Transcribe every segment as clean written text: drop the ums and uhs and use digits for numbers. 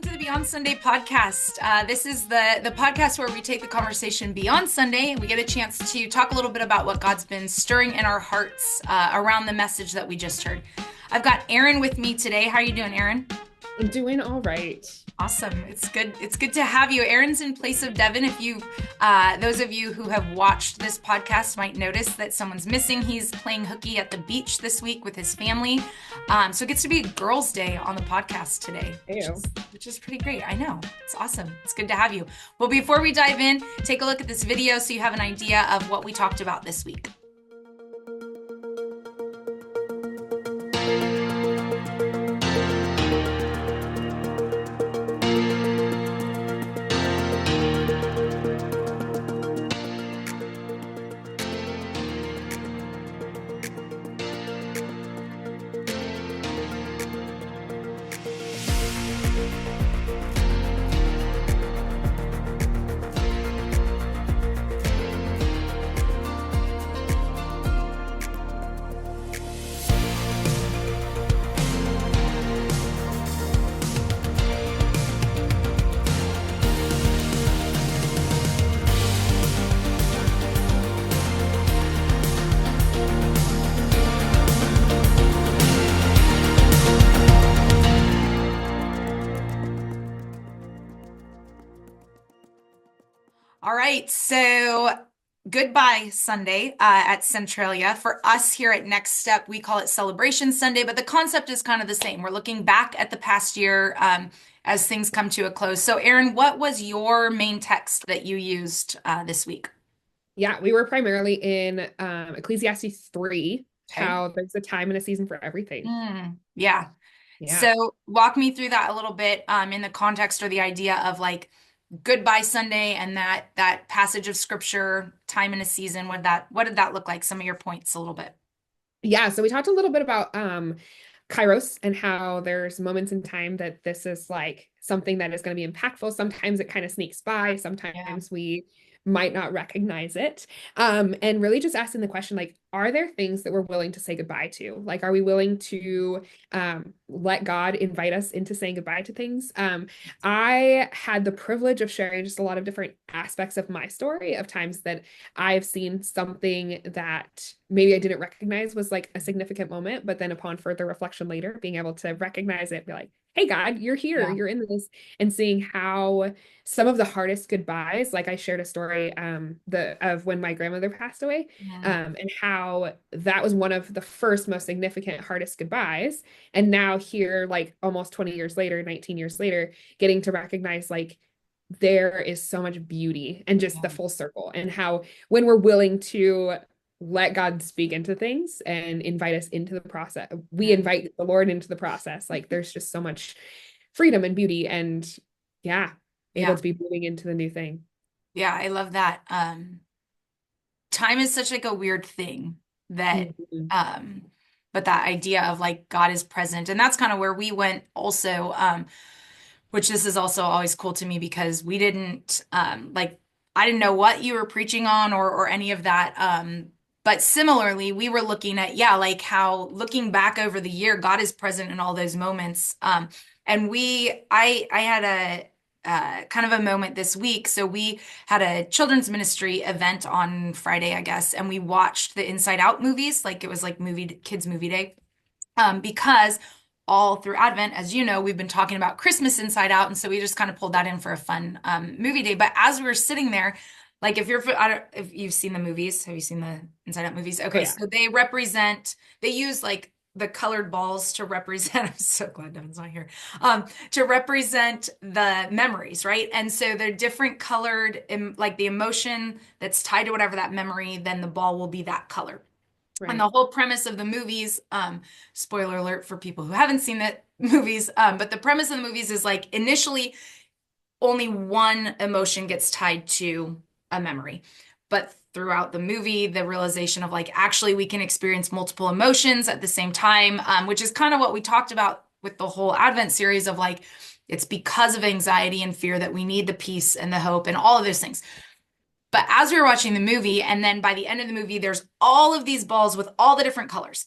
to the Beyond Sunday podcast. This is the podcast where we take the conversation beyond Sunday. We get a chance to talk a little bit about what God's been stirring in our hearts around the message that we just heard. I've got Aaron with me today. How are you doing, Aaron? I'm doing all right. Awesome. It's good. It's good to have you. Aaron's in place of Devin. If you, those of you who have watched this podcast might notice that someone's missing. He's playing hooky at the beach this week with his family. So it gets to be Girls' Day on the podcast today, which is pretty great. I know. It's awesome. It's good to have you. Well, before we dive in, take a look at this video so you have an idea of what we talked about this week. All right, so goodbye Sunday at Centralia. For us here at Next Step, we call it Celebration Sunday, but the concept is kind of the same. We're looking back at the past year as things come to a close. So Aaron, what was your main text that you used this week? Yeah, we were primarily in Ecclesiastes 3, Okay. how there's a time and a season for everything. Yeah. So walk me through that a little bit in the context or the idea of like Goodbye Sunday and that passage of scripture, time in a season. What did that look like? Some of your points a little bit. Yeah, so we talked a little bit about Kairos and how there's moments in time that this is like something that is going to be impactful. Sometimes it kind of sneaks by. Sometimes we might not recognize it. And really just asking the question, like, are there things that we're willing to say goodbye to? Like, are we willing to let God invite us into saying goodbye to things? I had the privilege of sharing just a lot of different aspects of my story of times that I've seen something that maybe I didn't recognize was like a significant moment, but then upon further reflection later, being able to recognize it, be like, hey, God, you're here, you're in this, and seeing how some of the hardest goodbyes, like I shared a story of when my grandmother passed away, and how that was one of the first most significant, hardest goodbyes. And now here, like almost 20 years later, 19 years later, getting to recognize like there is so much beauty and just the full circle, and how when we're willing to let God speak into things and invite us into the process, we invite the Lord into the process. Like there's just so much freedom and beauty and able to be moving into the new thing. Yeah, I love that. Time is such like a weird thing that but that idea of like God is present, and that's kind of where we went also, which this is also always cool to me because we didn't like I didn't know what you were preaching on or any of that. But similarly, we were looking at, like how looking back over the year, God is present in all those moments. And I had a kind of a moment this week. So we had a children's ministry event on Friday, I guess, and we watched the Inside Out movies, like it was like kids movie day, because all through Advent, as you know, we've been talking about Christmas Inside Out, and so we just kind of pulled that in for a fun movie day. But as we were sitting there, like if you've seen the movies, have you seen the Inside Out movies? Okay, so they use like the colored balls to represent, I'm so glad Devin's not here, to represent the memories, right? And so they're different colored, like the emotion that's tied to whatever that memory, then the ball will be that color. Right. And the whole premise of the movies, spoiler alert for people who haven't seen the movies, but the premise of the movies is like initially only one emotion gets tied to a memory. But throughout the movie, the realization of like, actually, we can experience multiple emotions at the same time, which is kind of what we talked about with the whole Advent series of like, it's because of anxiety and fear that we need the peace and the hope and all of those things. But as we were watching the movie, and then by the end of the movie, there's all of these balls with all the different colors.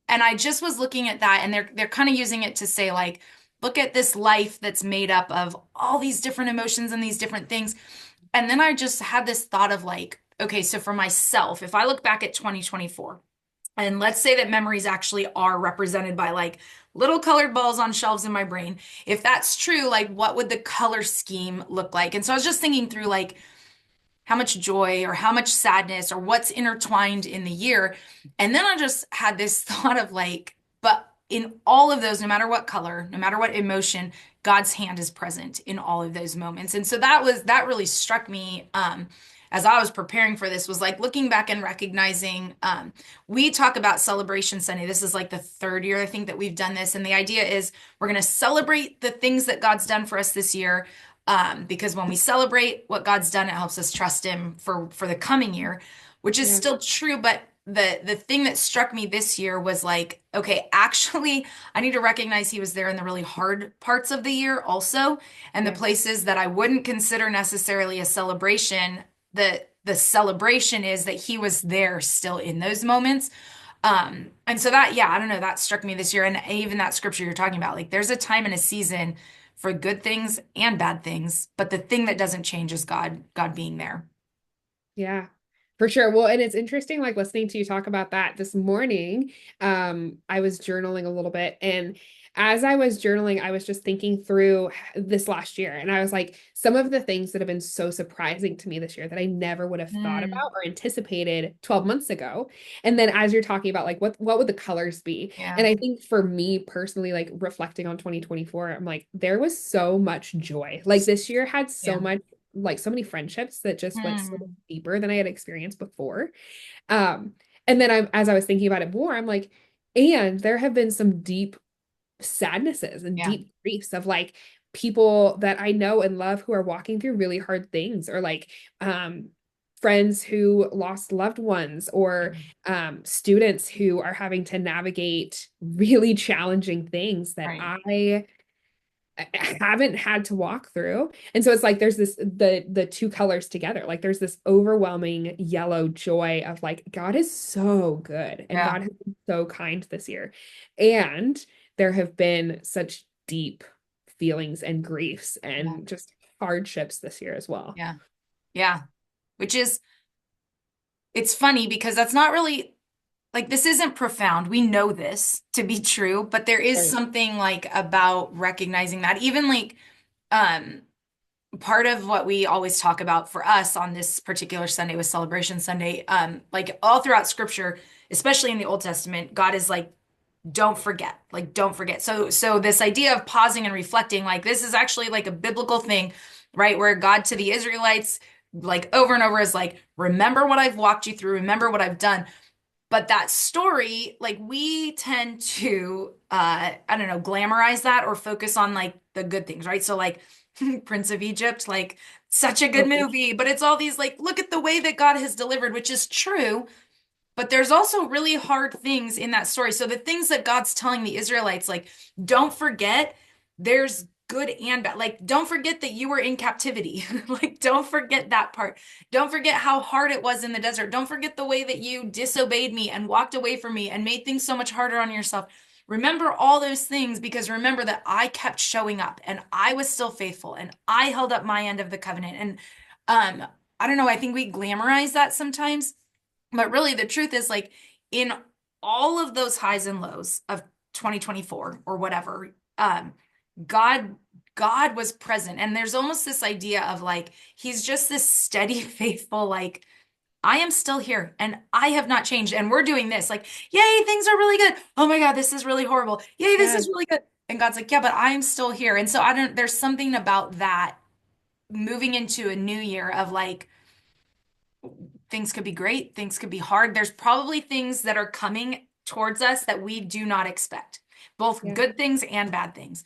And I just was looking at that, and they're kind of using it to say like, look at this life that's made up of all these different emotions and these different things. And then I just had this thought of like, okay, so for myself, if I look back at 2024, and let's say that memories actually are represented by like little colored balls on shelves in my brain. If that's true, like what would the color scheme look like? And so I was just thinking through like how much joy or how much sadness or what's intertwined in the year. And then I just had this thought of like, but in all of those, no matter what color, no matter what emotion, God's hand is present in all of those moments. And so that really struck me as I was preparing for this, was like looking back and recognizing we talk about Celebration Sunday. This is like the third year I think that we've done this. And the idea is we're going to celebrate the things that God's done for us this year. Because when we celebrate what God's done, it helps us trust Him for the coming year, which is Yeah. still true. But the thing that struck me this year was like, okay, actually, I need to recognize He was there in the really hard parts of the year also, and the Yeah. places that I wouldn't consider necessarily a celebration. The celebration is that He was there still in those moments. And so that, yeah, I don't know, that struck me this year. And even that scripture you're talking about, like there's a time and a season for good things and bad things, but the thing that doesn't change is God being there. Yeah, for sure. Well, and it's interesting, like listening to you talk about that this morning. I was journaling a little bit, and as I was journaling, I was just thinking through this last year, and I was like, some of the things that have been so surprising to me this year that I never would have thought Mm, about or anticipated 12 months ago. And then as you're talking about like what would the colors be? yeah. And I think for me personally, like reflecting on 2024, I'm like, there was so much joy. Like this year had so Yeah. much, like so many friendships that just went so much Mm, deeper than I had experienced before. Um, and then as I was thinking about it more, I'm like, and there have been some deep sadnesses and yeah. deep griefs of like people that I know and love who are walking through really hard things, or like friends who lost loved ones, or students who are having to navigate really challenging things that Right. I haven't had to walk through. And so it's like there's this the two colors together. Like there's this overwhelming yellow joy of like God is so good and Yeah. God has been so kind this year. And there have been such deep feelings and griefs Yeah. and just hardships this year as well. Yeah. Yeah. Which is, it's funny because that's not really like this isn't profound. We know this to be true, but there is Right. something like about recognizing that even like um part of what we always talk about for us on this particular Sunday with Celebration Sunday, like all throughout scripture, especially in the Old Testament, God is like, don't forget, like, don't forget. So this idea of pausing and reflecting, like, this is actually like a biblical thing, right? Where God to the Israelites, like, over and over is like, remember what I've walked you through, remember what I've done. But that story, like, we tend to, I don't know, glamorize that or focus on like the good things, right? So, like, Prince of Egypt, like such a good Totally. movie, but it's all these like, look at the way that God has delivered, which is true, but there's also really hard things in that story. So the things that God's telling the Israelites, like, don't forget there's good and bad. Like, don't forget that you were in captivity. Like, don't forget that part. Don't forget how hard it was in the desert. Don't forget the way that you disobeyed me and walked away from me and made things so much harder on yourself. Remember all those things because remember that I kept showing up and I was still faithful and I held up my end of the covenant. And I don't know, I think we glamorize that sometimes, but really the truth is like in all of those highs and lows of 2024 or whatever, God God was present. And there's almost this idea of like he's just this steady, faithful, like I am still here and I have not changed. And we're doing this. Like, yay, things are really good. Oh my God, this is really horrible. Yay, this Yeah. is really good. And God's like, yeah, but I'm still here. And so I don't, there's something about that moving into a new year of like, things could be great, things could be hard. There's probably things that are coming towards us that we do not expect, both Yeah. good things and bad things.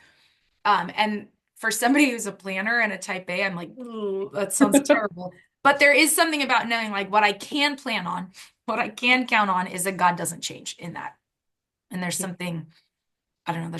And for somebody who's a planner and a type A, I'm like, "Ooh, that sounds terrible." But there is something about knowing like what I can plan on, what I can count on is that God doesn't change in that. And there's something, I don't know,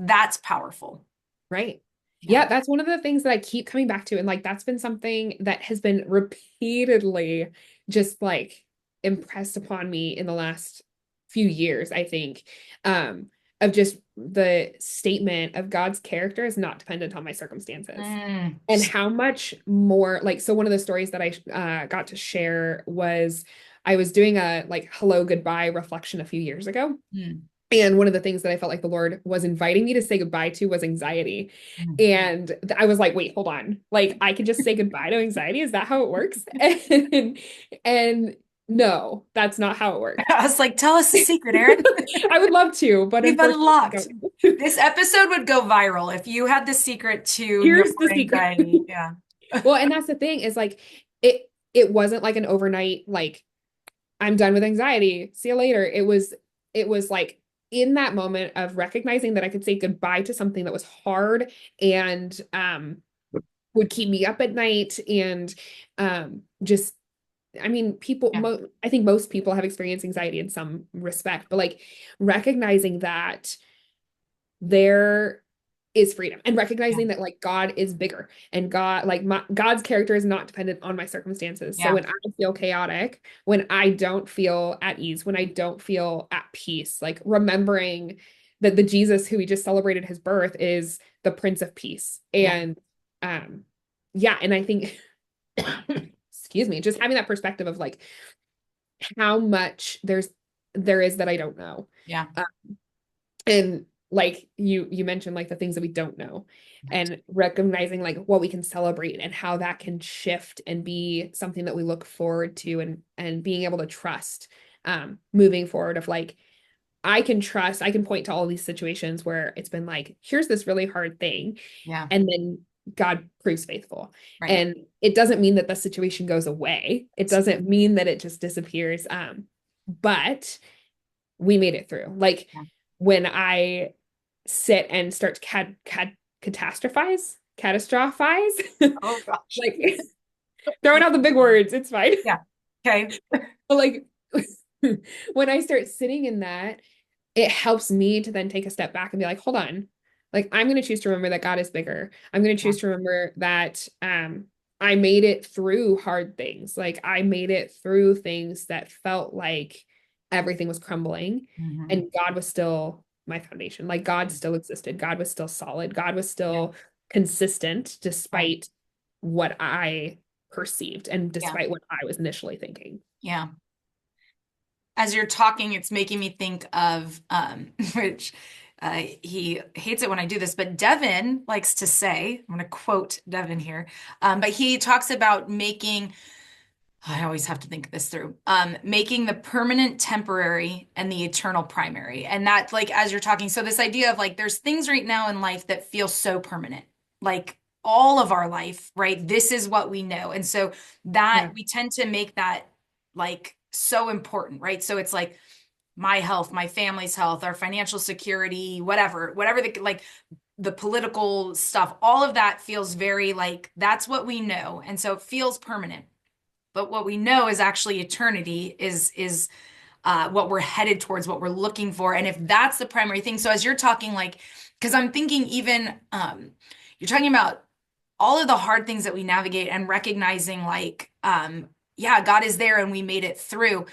that's powerful. Right. Yeah. Yeah, that's one of the things that I keep coming back to. And like that's been something that has been repeatedly just like impressed upon me in the last few years, I think. Um, of just the statement of God's character is not dependent on my circumstances. Mm. And how much more, like, so one of the stories that I got to share was I was doing a like hello goodbye reflection a few years ago. Mm. And one of the things that I felt like the Lord was inviting me to say goodbye to was anxiety. Mm. And I was like, wait, hold on. Like, I could just say goodbye to anxiety. Is that how it works? And no, that's not how it works. I was like, tell us the secret, Erin. I would love to, but We've unfortunately, I unlocked. don't. This episode would go viral if you had the secret to no Here's the more secret. anxiety. Yeah. Well, and that's the thing is like it wasn't like an overnight like I'm done with anxiety. See you later. It was like in that moment of recognizing that I could say goodbye to something that was hard and would keep me up at night and just I mean Yeah. I think most people have experienced anxiety in some respect, but like recognizing that there is freedom and Yeah. recognizing that like God is bigger and God's character is not dependent on my circumstances. So Yeah. when I feel chaotic, when I don't feel at ease, when I don't feel at peace, like remembering that the Jesus who we just celebrated his birth is the Prince of Peace. Yeah. And yeah, and I think excuse me, just having that perspective of like how much there is that I don't know. Yeah. Uh, and like you mentioned like the things that we don't know and recognizing like what we can celebrate and how that can shift and be something that we look forward to and being able to trust moving forward of like I can point to all these situations where it's been like here's this really hard thing Yeah. and then God proves faithful. Right. And it doesn't mean that the situation goes away. It doesn't mean that it just disappears. But we made it through. Like Yeah. when I sit and start to catastrophize, Oh gosh. like throwing out the big words, it's fine. Yeah. Okay. But like when I start sitting in that, it helps me to then take a step back and be like, hold on. Like I'm going to choose to remember that God is bigger. I'm going to Yeah. choose to remember that I made it through hard things. Like I made it through things that felt like everything was crumbling Mhm. and God was still my foundation. Like God still existed. God was still solid. God was Yeah. still consistent Right. despite what I perceived and Yeah. despite what I was initially thinking. Yeah. As you're talking, it's making me think of which he hates it when I do this, but Devin likes to say, I'm going to quote Devin here, but he talks about making, I always have to think this through, making the permanent temporary and the eternal primary. And that, like, as you're talking, so this idea of like, there's things right now in life that feel so permanent, like all of our life, right? This is what we know. And so that Yeah. we tend to make that like so important, right? So it's like my health, my family's health, our financial security, whatever the like the political stuff, all of that feels very like that's what we know. And so it feels permanent. But what we know is actually eternity is what we're headed towards, what we're looking for. And if that's the primary thing, so as you're talking, like, because I'm thinking even you're talking about all of the hard things that we navigate and recognizing like yeah, God is there and we made it through.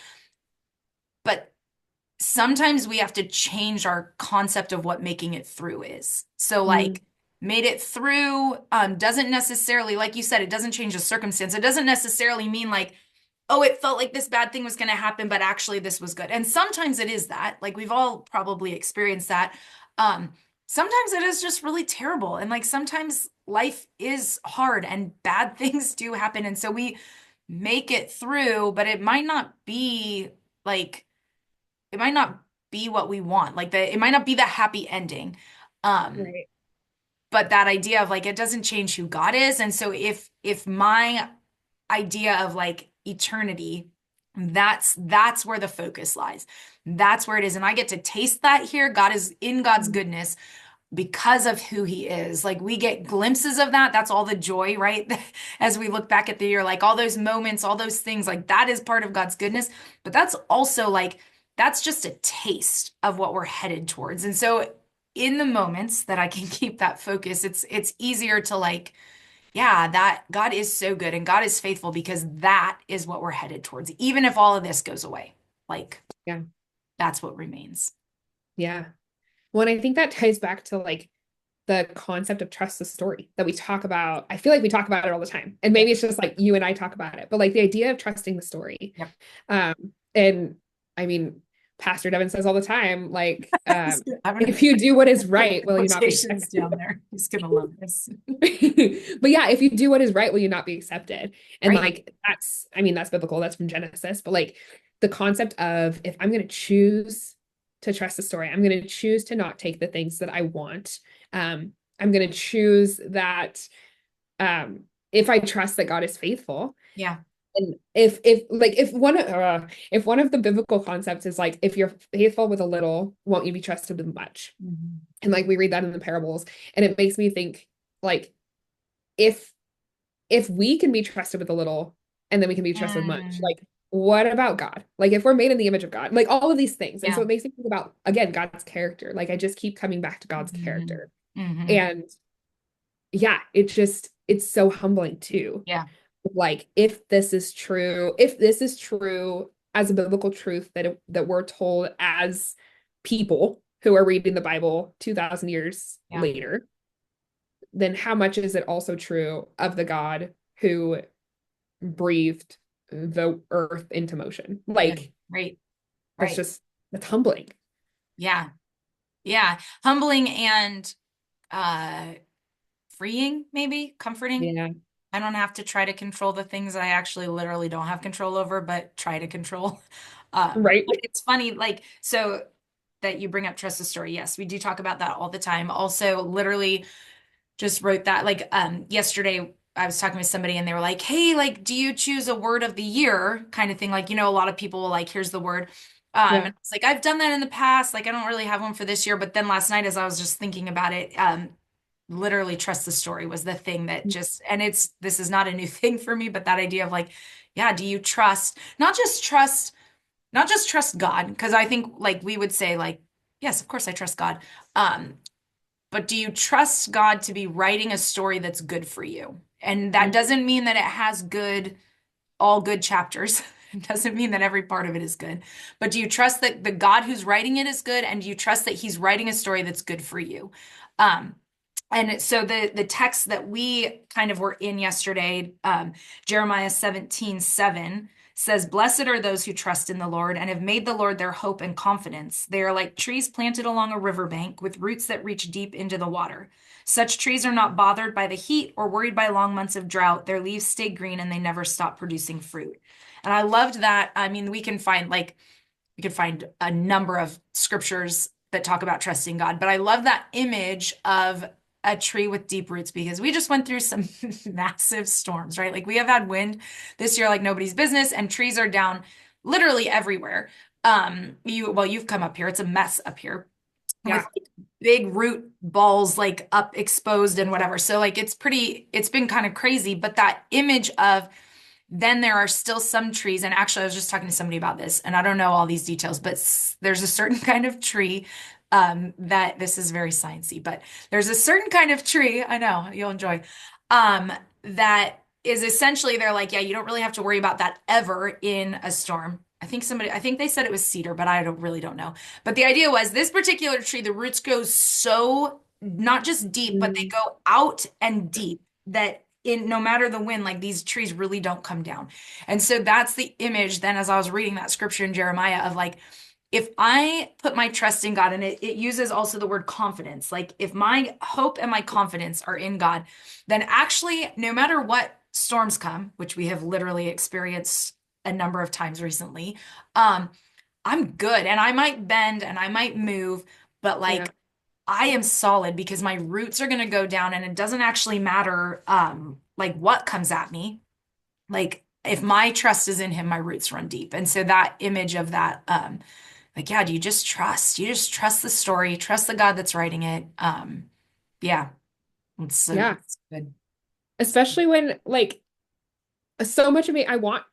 But sometimes we have to change our concept of what making it through is. So Mm, like made it through doesn't necessarily, like you said, it doesn't change the circumstance. It doesn't necessarily mean like, oh, it felt like this bad thing was going to happen, but actually this was good. And sometimes it is that. Like we've all probably experienced that. Um, sometimes it is just really terrible. And like sometimes life is hard and bad things do happen. And so we make it through, but it might not be like it might not be what we want. Like it might not be the happy ending. Um, right. but that idea of like it doesn't change who God is. And so if my idea of like eternity, that's where the focus lies. That's where it is. And I get to taste that here. God is in God's goodness because of who he is. Like we get glimpses of that. That's all the joy, right? As we look back at the year, like all those moments, all those things, like that is part of God's goodness. But that's also like, that's just a taste of what we're headed towards. And so in the moments that I can keep that focus, it's easier to like, yeah, that God is so good and God is faithful because that is what we're headed towards. Even if all of this goes away, like Yeah. that's what remains. Yeah. Well, and I think that ties back to like the concept of trust the story that we talk about. I feel like we talk about it all the time. And Yeah. maybe it's just like you and I talk about it, but like the idea of trusting the story. Yep. Um, and I mean, Pastor Devin says all the time, like, I'm gonna if you do what is put right, will you not be quotations accepted? down there. He's gonna love this. But yeah, if you do what is right, will you not be accepted? And Right. like that's, I mean, that's biblical, that's from Genesis, but like the concept of if I'm going to choose to trust the story, I'm going to choose to not take the things that I want. I'm going to choose that if I trust that God is faithful. Yeah. And if one of the biblical concepts is like if you're faithful with a little, won't you be trusted with much? Mhm. And like we read that in the parables, and it makes me think like if we can be trusted with a little and then we can be trusted much, Mm, like what about God? Like if we're made in the image of God, like all of these things. And so yeah. it makes me think about again God's character. Like I just keep coming back to God's Hmm. character. Hmm. And yeah, it's so humbling too. Yeah. Like if this is true, if this is true as a biblical truth that we're told as people who are reading the Bible 2000 years Yeah. later, then how much is it also true of the God who breathed the earth into motion? Yeah. Like Right. that's Right. just that's humbling. Yeah. Yeah. Humbling and uh freeing, maybe comforting. Yeah. I don't have to try to control the things I actually literally don't have control over, but try to control. Right. But it's funny, like, so that you bring up trust the story. Yes, we do talk about that all the time. Also, literally just wrote that like yesterday I was talking with somebody and they were like, "Hey, like do you choose a word of the year?" kind of thing. Like, a lot of people will like, "Here's the word." And I Yeah. was like, "I've done that in the past. Like I don't really have one for this year." But then last night as I was just thinking about it, literally trust the story was the thing that just, and this is not a new thing for me, but that idea of like, yeah, do you trust, not just trust God? Because I think like we would say like, yes, of course I trust God. Um, but do you trust God to be writing a story that's good for you? And that doesn't mean that it has all good chapters. It doesn't mean that every part of it is good. But do you trust that the God who's writing it is good? And do you trust that he's writing a story that's good for you? Um, and so the text that we kind of were in yesterday, Jeremiah 17:7 says, "Blessed are those who trust in the Lord and have made the Lord their hope and confidence. They are like trees planted along a riverbank with roots that reach deep into the water. Such trees are not bothered by the heat or worried by long months of drought. Their leaves stay green and they never stop producing fruit." And I loved that. I mean, we could find a number of scriptures that talk about trusting God, but I love that image of a tree with deep roots because we just went through some massive storms, right? Like we have had wind this year like nobody's business, and trees are down literally everywhere. You've come up here, it's a mess up here with Yeah. like big root balls like up exposed and whatever. So like it's been kind of crazy, but that image of then there are still some trees, and actually I was just talking to somebody about this, and I don't know all these details, but there's a certain kind of tree that this is very sciencey, but there's a certain kind of tree, I know you'll enjoy, that is essentially they're like, yeah, you don't really have to worry about that ever in a storm. I think they said it was cedar, but I don't know. But the idea was this particular tree, the roots go so not just deep, but they Mm. go out and deep that in no matter the wind, like these trees really don't come down. And so that's the image then as I was reading that scripture in Jeremiah of like, if I put my trust in God, and it uses also the word confidence, like if my hope and my confidence are in God, then actually, no matter what storms come, which we have literally experienced a number of times recently, um, I'm good. And I might bend and I might move, but Yeah. like I am solid because my roots are going to go down and it doesn't actually matter like what comes at me. Like if my trust is in him, my roots run deep. And so that image of that like yeah, do you just trust? You just trust the story, trust the God that's writing it. Yeah, Yeah. it's good. Especially when like so much of me, I want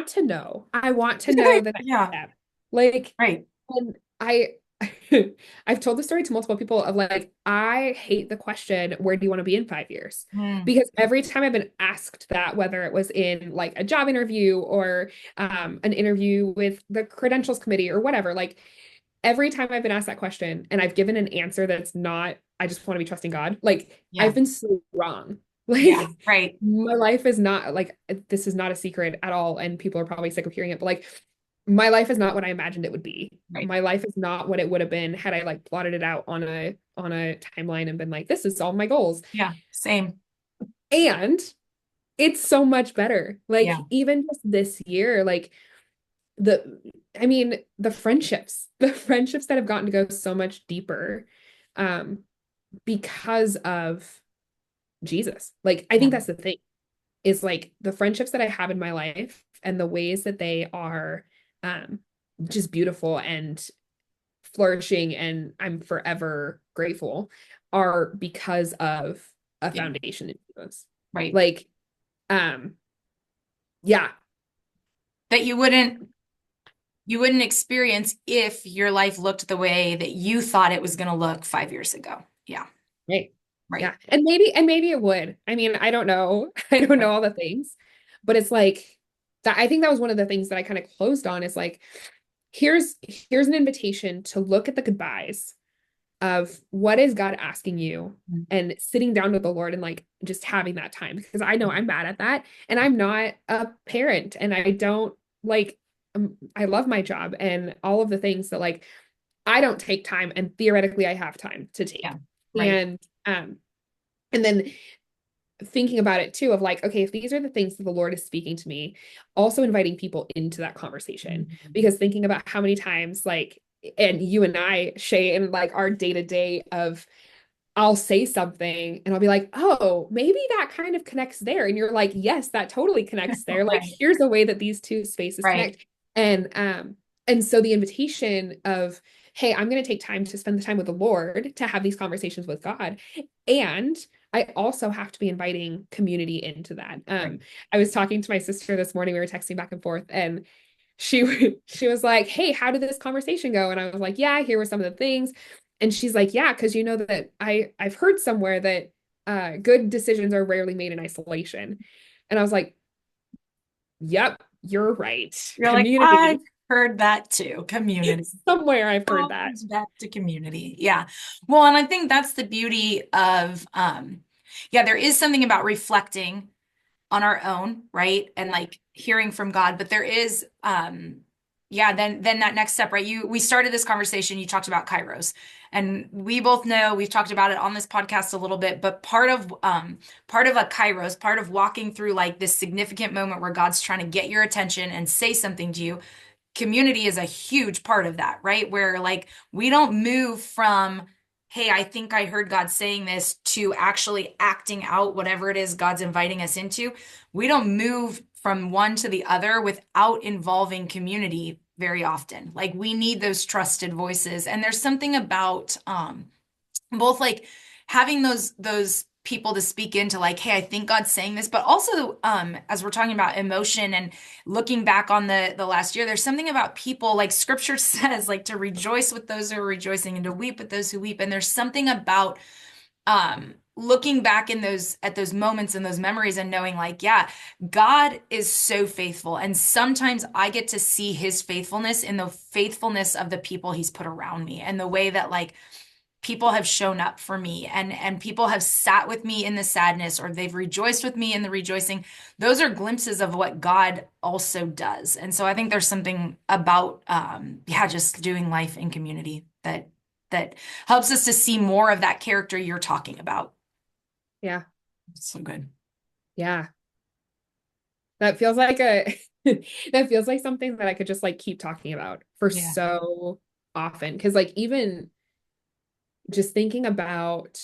to know. I want to know the next Yeah, step. Like, right. and I've told the story to multiple people of like, I hate the question, where do you want to be in 5 years? Mm, Because every time I've been asked that, whether it was in like a job interview or an interview with the credentials committee or whatever, like every time I've been asked that question and I've given an answer that's not, I just want to be trusting God, like Yeah. I've been so wrong. Yeah. Like Right. my life is not like, this is not a secret at all. And people are probably sick of hearing it, but like my life is not what I imagined it would be. Right. My life is not what it would have been had I like plotted it out on a timeline and been like, this is all my goals. Yeah. Same. And it's so much better. Like Yeah. even just this year, like the I mean, the friendships that have gotten to go so much deeper, um, because of Jesus. Like I Yeah. think that's the thing, is like the friendships that I have in my life and the ways that they are um just beautiful and flourishing, and I'm forever grateful, are because of a Yeah. foundation in Jesus. Right. Like, um, yeah, That you wouldn't experience if your life looked the way that you thought it was going to look 5 years ago. Yeah. right. Right. Yeah. And maybe it would. I mean, I don't know. I don't know Right. all the things, but it's like that. I think that was one of the things that I kind of closed on, is like, here's an invitation to look at the goodbyes of what is God asking you, Mhm. and sitting down with the Lord and like just having that time, because I know I'm bad at that, and I'm not a parent, and I don't like, I love my job and all of the things that like I don't take time, and theoretically I have time to Yeah. take. Right. And and then thinking about it too, of like, okay, if these are the things that the Lord is speaking to me, also inviting people into that conversation. Mhm. Because thinking about how many times, like, and you and I, Shay, in like our day to day of, I'll say something and I'll be like, oh, maybe that kind of connects there. And you're like, yes, that totally connects there. Like, Right. here's a way that these two spaces Right. connect. And so the invitation of, hey, I'm going to take time to spend the time with the Lord to have these conversations with God. And I also have to be inviting community into that. Right. I was talking to my sister this morning, we were texting back and forth, and she was like, "Hey, how did this conversation go?" And I was like, "Yeah, here were some of the things." And she's like, "Yeah, because you know that I've heard somewhere that good decisions are rarely made in isolation." And I was like, "Yep, you're right. You're like, I've Community." heard that too. Community. Somewhere I've heard All that. comes back to community. Yeah. Well, and I think that's the beauty of yeah, there is something about reflecting on our own, right? And Yeah. like hearing from God, but there is yeah, then that next step, right? We started this conversation, you talked about Kairos. And we both know, we've talked about it on this podcast a little bit, but part of a Kairos, part of walking through like this significant moment where God's trying to get your attention and say something to you, community is a huge part of that, right? Where like we don't move from, hey, I think I heard God saying this, to actually acting out whatever it is God's inviting us into. We don't move from one to the other without involving community very often. Like we need those trusted voices. And there's something about both like having those people to speak into like, hey, I think God's saying this, but also as we're talking about emotion and looking back on the last year, there's something about people, like scripture says, like to rejoice with those who are rejoicing and to weep with those who weep. And there's something about looking back in those at those moments and those memories and knowing like, yeah, God is so faithful, and sometimes I get to see his faithfulness in the faithfulness of the people he's put around me, and the way that like people have shown up for me, and people have sat with me in the sadness, or they've rejoiced with me in the rejoicing. Those are glimpses of what God also does. And so I think there's something about yeah, just doing life in community that helps us to see more of that character you're talking about. Yeah. It's so good. Yeah. That feels like a that feels like something that I could just like keep talking about for Yeah. so often. Because like even just thinking about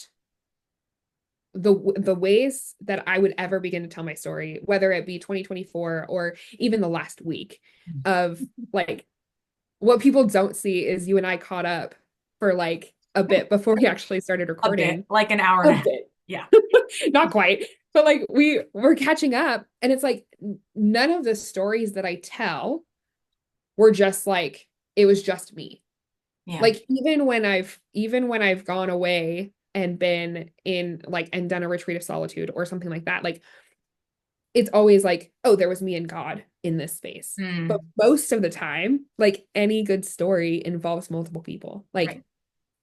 the ways that I would ever begin to tell my story, whether it be 2024 or even the last week, of like, what people don't see is you and I caught up for like a bit before we actually started A bit, recording. like an hour and A a half. bit. Yeah. Not quite, but like we're catching up, and it's like none of the stories that I tell were just like, it was just me. Yeah. Like even when I've gone away and been in like and done a retreat of solitude or something like that, like it's always like, oh, there was me and God in this space. But Mm, most of the time, like any good story involves multiple people, like right.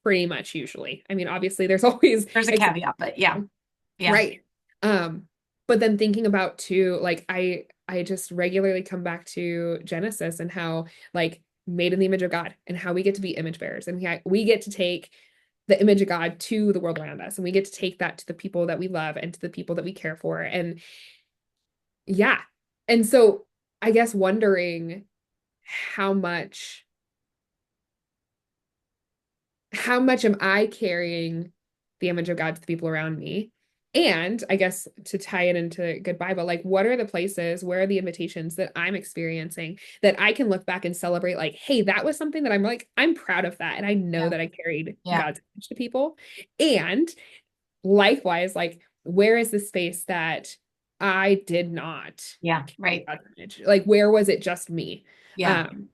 pretty much usually. I mean, obviously there's always There's a exceptions, caveat, but yeah. Yeah. right? But then thinking about too, like I just regularly come back to Genesis and how like made in the image of God and how we get to be image bearers and we get to take the image of God to the world around us and we get to take that to the people that we love and to the people that we care for and yeah. And so I guess wondering how much how much am I carrying the image of God to the people around me? And I guess to tie it into Good Bible, like what are the places, where are the invitations that I'm experiencing that I can look back and celebrate, like, hey, that was something that I'm like, I'm proud of that. And I know Yeah. that I carried Yeah. God's image to people. And likewise, like, where is the space that I did not Yeah. carry Right. God's image? Like, where was it just me? Yeah. Um,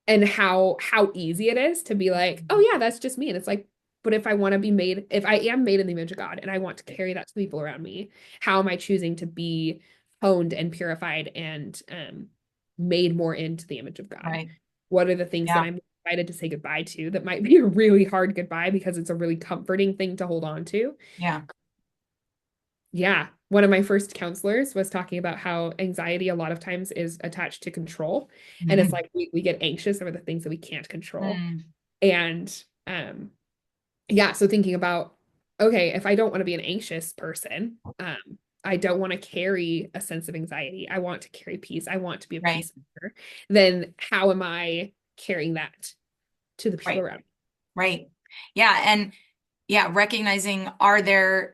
and how easy it is to be like, oh yeah, that's just me. And it's like, but if I want to be made, if I am made in the image of God and I want to carry that to the people around me, how am I choosing to be honed and purified and made more into the image of God? Right. What are the things that Yeah. I'm excited to say goodbye to that might be a really hard goodbye because it's a really comforting thing to hold on to? Yeah. Yeah. One of my first counselors was talking about how anxiety a lot of times is attached to control. And it's Mhm. like we get anxious over the things that we can't control. Mm, And yeah, so thinking about, okay, if I don't want to be an anxious person, I don't want to carry a sense of anxiety. I want to carry peace. I want to be a right. peacemaker. Then how am I carrying that to the people Right. around me? Right. Yeah. And yeah, recognizing are there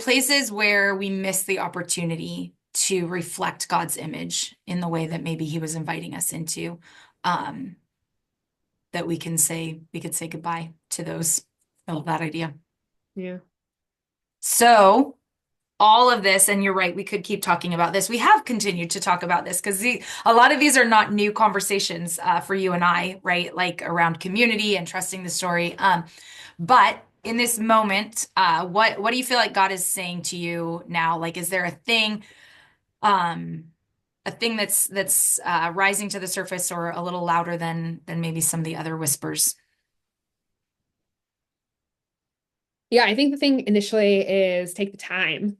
places where we miss the opportunity to reflect God's image in the way that maybe he was inviting us into? Um, that we could say goodbye to those. I love that idea. Yeah. So all of this, and you're right, we could keep talking about this. We have continued to talk about this because a lot of these are not new conversations for you and I, right? Like around community and trusting the story. But in this moment, what do you feel like God is saying to you now? Like, is there um, a thing that's rising to the surface or a little louder than maybe some of the other whispers? Yeah, I think the thing initially is take the time.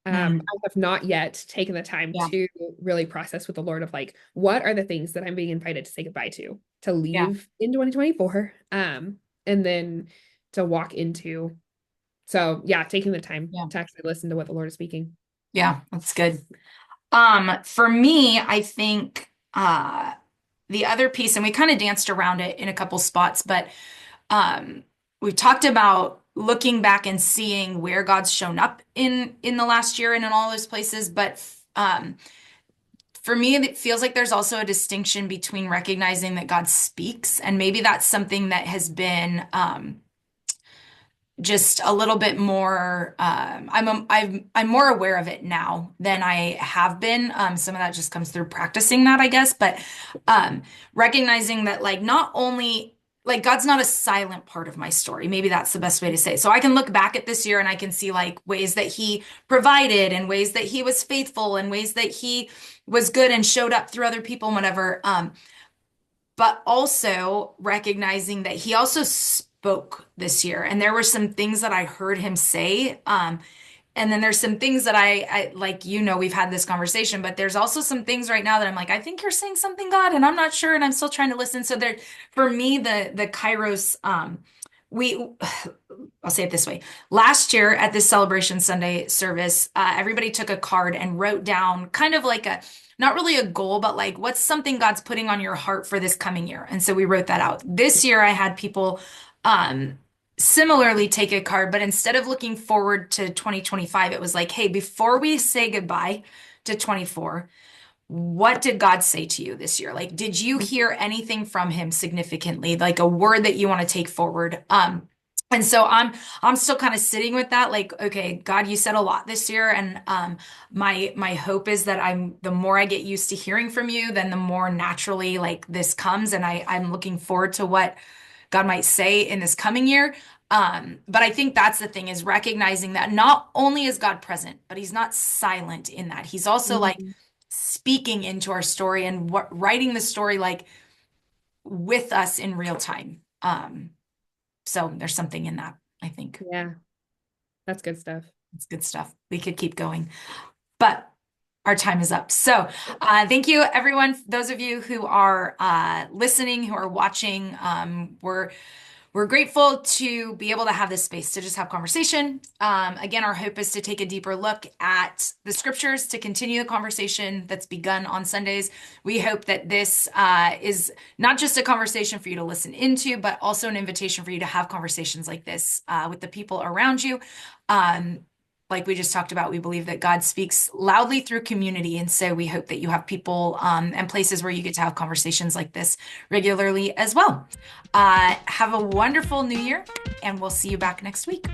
Mm, I have not yet taken the time yeah, to really process with the Lord of like, what are the things that I'm being invited to say goodbye to yeah, leave in 2024, and then to walk into. So yeah, taking the time yeah, to actually listen to what the Lord is speaking. yeah. That's good. For me, I think the other piece, and we kind of danced around it in a couple spots, but um, we talked about looking back and seeing where God's shown up in the last year and in all those places. But for me, it feels like there's also a distinction between recognizing that God speaks, and maybe that's something that has been just a little bit more I'm more aware of it now than I have been. Some of that just comes through practicing that, I guess, but um recognizing that like not only like God's not a silent part of my story. Maybe that's the best way to say. So I can look back at this year and I can see like ways that he provided and ways that he was faithful and ways that he was good and showed up through other people and whatever. But also recognizing that he also spoke this year and there were some things that I heard him say and then there's some things that I like we've had this conversation but there's also some things right now that I'm like I think you're saying something God and I'm not sure and I'm still trying to listen so there for me the Kairos we I'll say it this way. Last year at this Celebration Sunday service, everybody took a card and wrote down kind of like not really a goal, but like what's something God's putting on your heart for this coming year. And so we wrote that out. This year I had people um, similarly take a card, but instead of looking forward to 2025, it was like, hey, before we say goodbye to 24, what did God say to you this year? Like, did you hear anything from him significantly, like a word that you want to take forward? And so I'm still kind of sitting with that, like, okay, God, you said a lot this year, and my hope is that the more I get used to hearing from you, then the more naturally like this comes, and I'm looking forward to what God might say in this coming year. But I think that's the thing, is recognizing that not only is God present, but he's not silent in that. He's also like Mhm. speaking into our story and writing the story like with us in real time. So there's something in that, I think. Yeah, that's good stuff. It's good stuff. We could keep going, but our time is up. So, thank you, everyone. Those of you who are listening, who are watching, we're grateful to be able to have this space to just have conversation. Again, our hope is to take a deeper look at the scriptures to continue the conversation that's begun on Sundays. We hope that this is not just a conversation for you to listen into, but also an invitation for you to have conversations like this with the people around you. Like we just talked about, we believe that God speaks loudly through community. And so we hope that you have people and places where you get to have conversations like this regularly as well. Have a wonderful new year, and we'll see you back next week.